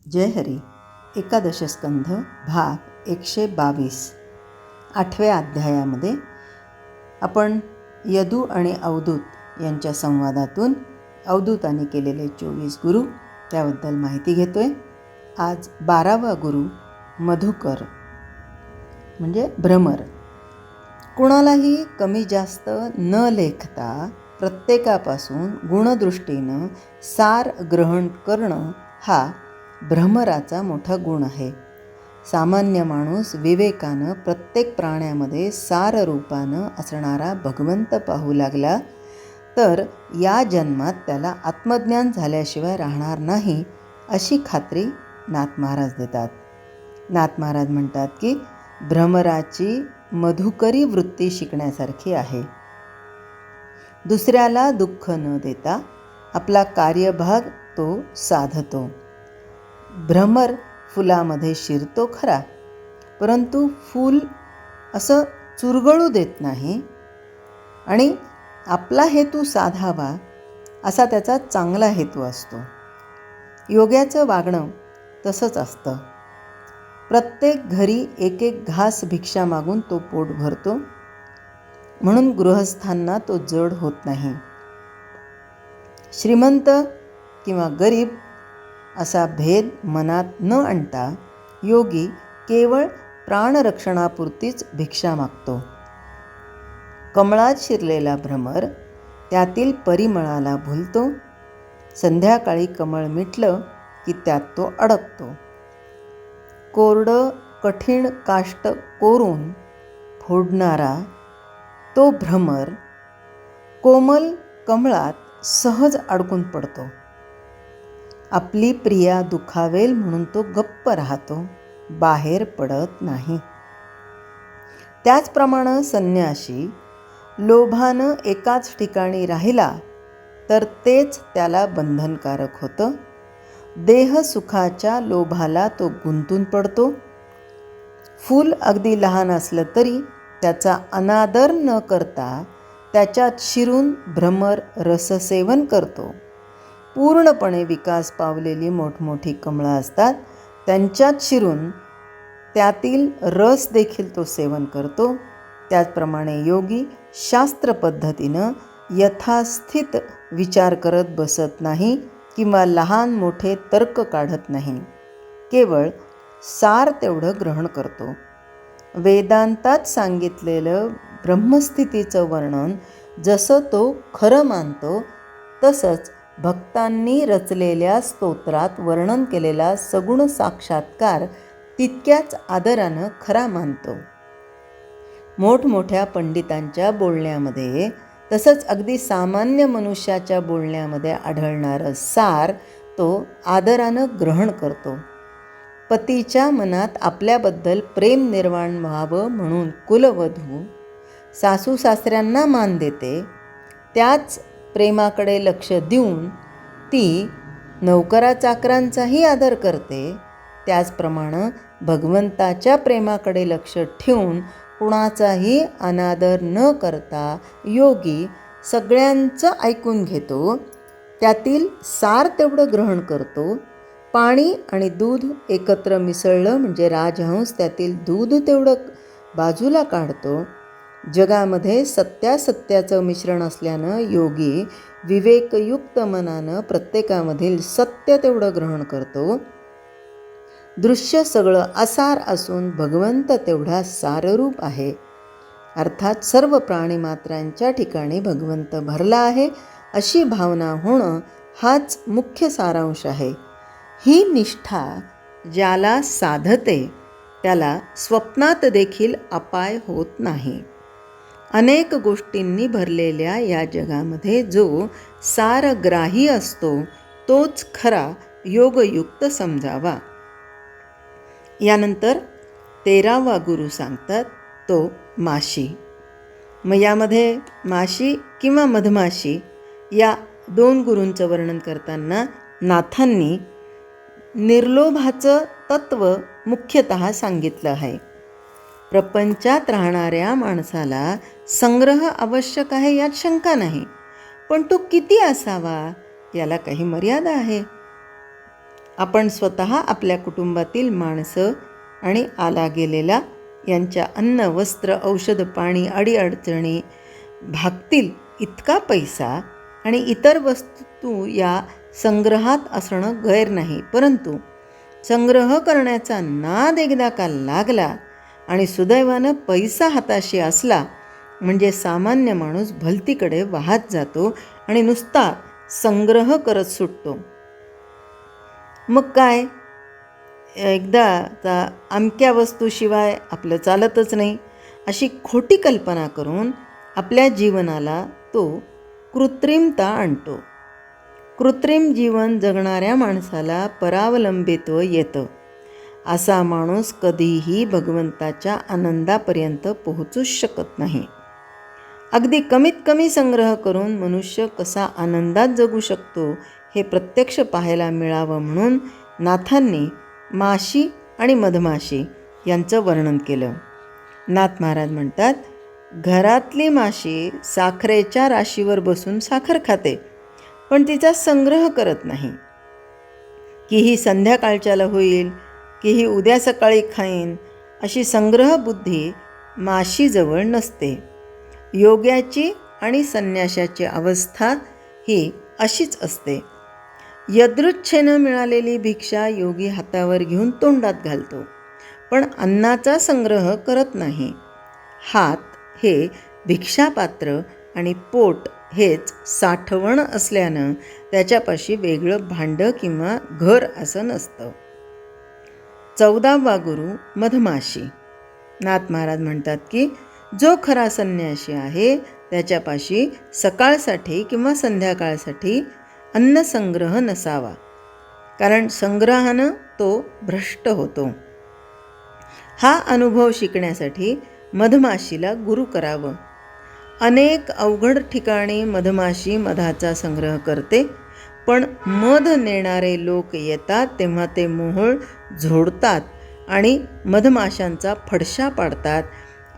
जय हरी. एकादश स्कंध भाग 122. 8व्या अध्यायामध्ये आपण यदू आणि अवधूत यांच्या संवादातून अवधूताने केलेले 24 गुरु त्याबद्दल माहिती घेतोय. आज 12वा गुरु मधुकर म्हणजे भ्रमर. कुणालाही कमी जास्त न लेखता प्रत्येकापासून गुणदृष्टीनं सार ग्रहण करणं हा भ्रमराचा मोठा गुण आहे. सामान्य माणूस विवेकानं प्रत्येक प्राण्यामध्ये सार रूपानं असणारा भगवंत पाहू लागला तर या जन्मात त्याला आत्मज्ञान झाल्याशिवाय राहणार नाही अशी खात्री नाथ महाराज देतात. नाथ महाराज म्हणतात की भ्रमराची मधुकरी वृत्ती शिकण्यासारखी आहे. दुसऱ्याला दुःख न देता आपला कार्यभाग तो साधतो. भ्रमर फुलामध्ये शिरतो खरा, परंतु फूल असं चुरगळू देत नाही आणि आपला हेतू साधावा असा त्याचा चांगला हेतू असतो. योग्याचं वागणं तसंच असतं. प्रत्येक घरी एक एक घास भिक्षा मागून तो पोट भरतो, म्हणून गृहस्थांना तो जड होत नाही. श्रीमंत किंवा गरीब असा भेद मनात न आणता योगी केवळ प्राणरक्षणापुरतीच भिक्षा मागतो. कमळात शिरलेला भ्रमर त्यातील परिमळाला भुलतो. संध्याकाळी कमळ मिटलं की त्यात तो अडकतो. कोरडं कठीण काष्ट कोरून फोडणारा तो भ्रमर कोमल कमळात सहज अडकून पडतो. आपली प्रिया दुखावेल म्हणून तो गप्प राहतो, बाहेर पडत नाही. त्याचप्रमाणे संन्याशी लोभानं एकाच ठिकाणी राहिला तर तेच त्याला बंधनकारक होतं. देहसुखाच्या लोभाला तो गुंतून पडतो. फूल अगदी लहान असलं तरी त्याचा अनादर न करता त्याच्यात शिरून भ्रमर रससेवन करतो. पूर्णपणे विकास पावलेली मोठमोठी कमळं असतात, त्यांच्यात शिरून त्यातील रस देखील तो सेवन करतो. त्याचप्रमाणे योगी शास्त्र पद्धतीनं यथास्थित विचार करत बसत नाही किंवा लहान मोठे तर्क काढत नाही. केवळ सार तेवढं ग्रहण करतो. वेदांतात सांगितलेलं ब्रह्मस्थितीचं वर्णन जसं तो खरं मानतो, तसंच भक्तांनी रचलेल्या स्तोत्रात वर्णन केलेला सगुण साक्षात्कार तितक्याच आदरानं खरा मानतो. मोठमोठ्या पंडितांच्या बोलण्यामध्ये तसंच अगदी सामान्य मनुष्याच्या बोलण्यामध्ये आढळणारं सार तो आदरानं ग्रहण करतो. पतीच्या मनात आपल्याबद्दल प्रेम निर्माण व्हावं म्हणून कुलवधू सासू सासऱ्यांना मान देते. त्याच प्रेमाकडे लक्ष देऊन ती नौकरा चाकरांचाही आदर करते. त्याचप्रमाणे भगवंताच्या प्रेमाकडे लक्ष ठेवून कुणाचाही अनादर न करता योगी सगळ्यांचं ऐकून घेतो. त्यातील सार तेवढं ग्रहण करतो. पाणी आणि दूध एकत्र मिसळलं म्हणजे राजहंस त्यातील दूध तेवढं बाजूला काढतो. जगामध्ये सत्यासत्याचं मिश्रण असल्यानं योगी विवेकयुक्त मनानं प्रत्येकामधील सत्य तेवढं ग्रहण करतो. दृश्य सगळं असार असून भगवंत तेवढा साररूप आहे. अर्थात सर्व प्राणीमात्रांच्या ठिकाणी भगवंत भरला आहे अशी भावना होणं हाच मुख्य सारांश आहे. ही निष्ठा ज्याला साधते त्याला स्वप्नात देखील अपाय होत नाही. अनेक गोष्टींनी भरलेल्या या जगामध्ये जो सारग्राही असतो तोच खरा योगयुक्त समजावा. यानंतर 13वा गुरु सांगतात तो माशी. मग यामध्ये माशी किंवा मधमाशी या 2 गुरूंचं वर्णन करताना नाथांनी निर्लोभाचं तत्त्व मुख्यतः सांगितलं आहे. प्रपंचात राहणाऱ्या माणसाला संग्रह आवश्यक आहे यात शंका नाही, पण तो किती असावा याला काही मर्यादा आहे. आपण स्वतः आपल्या कुटुंबातील माणसं आणि आला गेलेला यांच्या अन्न, वस्त्र, औषध, पाणी, अडीअडचणी भागतील इतका पैसा आणि इतर वस्तू या संग्रहात असणं गैर नाही. परंतु संग्रह करण्याचा नाद एकदा का लागला आणि सुदैवानं पैसा हाताशी असला म्हणजे सामान्य माणूस भलतीकडे वाहत जातो आणि नुसता संग्रह करत सुटतो. मग काय, एकदा अमक्या वस्तूशिवाय आपलं चालतच नाही अशी खोटी कल्पना करून आपल्या जीवनाला तो कृत्रिमता आणतो. कृत्रिम जीवन जगणाऱ्या माणसाला परावलंबित्व येतं. असा माणूस कधीही भगवंताच्या आनंदापर्यंत पोहोचूच शकत नाही. अगदी कमीत कमी संग्रह करून मनुष्य कसा आनंदात जगू शकतो हे प्रत्यक्ष पाहायला मिळावं म्हणून नाथांनी माशी आणि मधमाशी यांचं वर्णन केलं. नाथ महाराज म्हणतात, घरातली माशी साखरेच्या राशीवर बसून साखर खाते, पण तिचा संग्रह करत नाही. की ही संध्याकाळच्याला होईल, की ही उद्या सकाळी खाईन अशी संग्रह बुद्धी माशीजवळ नसते. योग्याची आणि संन्याशाची अवस्था ही अशीच असते. यदृच्छेनं मिळालेली भिक्षा योगी हातावर घेऊन तोंडात घालतो, पण अन्नाचा संग्रह करत नाही. हात हे भिक्षापात्र आणि पोट हेच साठवण असल्यानं त्याच्यापाशी वेगळं भांडं किंवा घर असं नसतं. 14वा गुरु मधमाशी. नाथ महाराज म्हणतात की जो खरा संन्यासी आहे त्याच्यापाशी सकाळसाठी किंवा संध्याकाळसाठी अन्नसंग्रह नसावा, कारण संग्रहानं तो भ्रष्ट होतो. हा अनुभव शिकण्यासाठी मधमाशीला गुरु करावं. अनेक अवघड ठिकाणी मधमाशी मधाचा संग्रह करते, पण मध नेणारे लोक येतात तेव्हा ते मोहोळ झोडतात आणि मधमाशांचा फडशा पाडतात.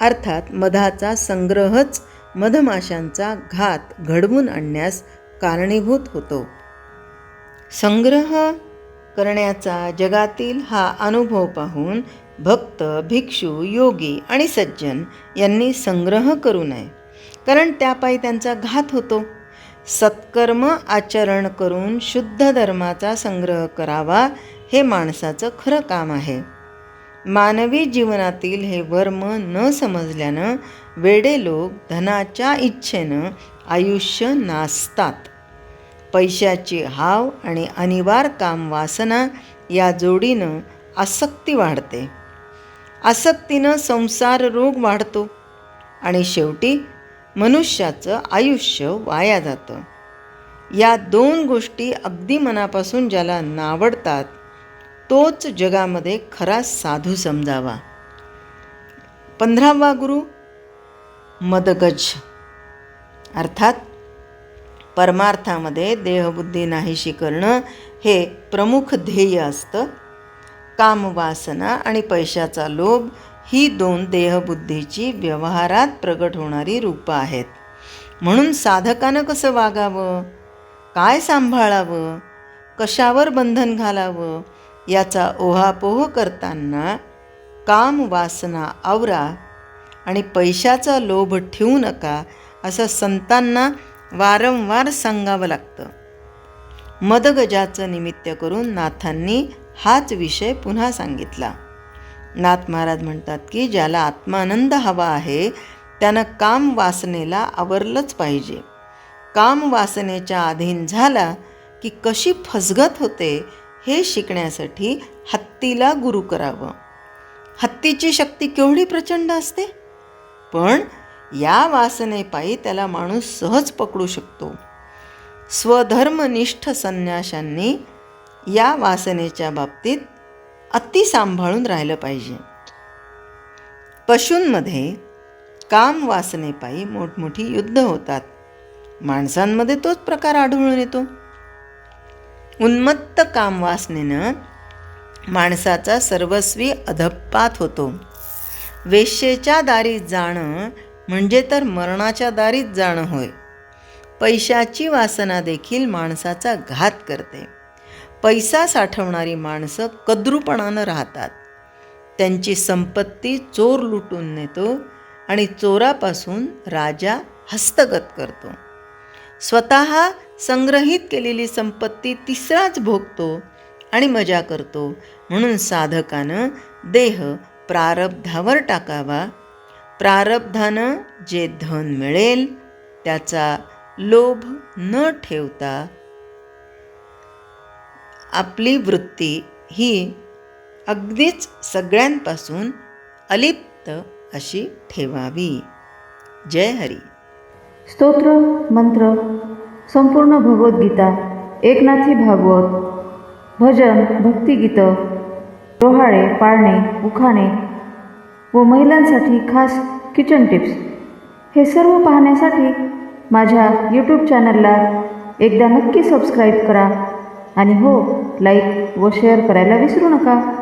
अर्थात मधाचा संग्रहच मधमाशांचा घात घडवून आणण्यास कारणीभूत होतो. संग्रह करण्याचा जगातील हा अनुभव पाहून भक्त, भिक्षू, योगी आणि सज्जन यांनी संग्रह करू नये, कारण त्यापायी त्यांचा घात होतो. सत्कर्म आचरण करून शुद्ध धर्माचा संग्रह करावा हे माणसाचं खरं काम आहे. मानवी जीवनातील हे वर्म न समजल्यानं वेडे लोक धनाच्या इच्छेनं आयुष्य नासतात. पैशाची हाव आणि अनिवार्य काम वासना या जोडीनं आसक्ती वाढते. आसक्तीनं संसार रोग वाढतो आणि शेवटी मनुष्याचं आयुष्य वाया जातं. या दोन गोष्टी अगदी मनापासून ज्याला नावडतात तोच जगामध्ये खरा साधू समजावा. 15वा गुरु मदगज. अर्थात परमार्थामध्ये देहबुद्धी नाहीशी करणं हे प्रमुख ध्येय असतं. कामवासना आणि पैशाचा लोभ ही दोन देहबुद्धीची व्यवहारात प्रगट होणारी रूपं आहेत. म्हणून साधकानं कसं वागावं, काय सांभाळावं, कशावर बंधन घालावं याचा ओहापोह करताना कामवासना आवरा आणि पैशाचा लोभ ठेवू नका असं संतांना वारंवार सांगावं लागतं. मदगजाचं निमित्त करून नाथांनी हाच विषय पुन्हा सांगितला. नाथ महाराज म्हणतात की ज्याला आत्मानंद हवा आहे त्यानं काम वासनेला आवरलंच पाहिजे. काम वासनेच्या अधीन झाला की कशी फसगत होते हे शिकण्यासाठी हत्तीला गुरु करावं. हत्तीची शक्ती केवढी प्रचंड असते, पण या वासनेपायी त्याला माणूस सहज पकडू शकतो. स्वधर्मनिष्ठ संन्याशांनी या वासनेच्या बाबतीत अति सांभाळून राहिलं पाहिजे. पशूंमध्ये काम वासनेपायी मोठमोठी युद्ध होतात. माणसांमध्ये तोच प्रकार आढळून येतो. उन्मत्त काम वासनेनं माणसाचा सर्वस्वी अधःपात होतो. वेश्येच्या दारी जाणं म्हणजे तर मरणाच्या दारीत जाणं होय. पैशाची वासना देखील माणसाचा घात करते. पैसा साठवणारी माणसं कद्रूपणानं राहतात. त्यांची संपत्ती चोर लुटून नेतो आणि चोरापासून राजा हस्तगत करतो. स्वतः संग्रहित केलेली संपत्ती तिसराच भोगतो आणि मजा करतो. म्हणून साधकानं देह प्रारब्धावर टाकावा. प्रारब्धानं जे धन मिळेल त्याचा लोभ न ठेवता आपली वृत्ती ही अगदीच सगळ्यांपासून अलिप्त अशी ठेवावी. जय हरी. स्तोत्र मंत्र संपूर्ण भगवद्गीता, एकनाथी भागवत, भजन, भक्तिगीतं, डोहाळे, पाळणे, उखाणे व महिलांसाठी खास किचन टिप्स हे सर्व पाहण्यासाठी माझ्या यूट्यूब चॅनलला एकदा नक्की सबस्क्राईब करा आणि हो, लाईक व शेअर करायला विसरू नका.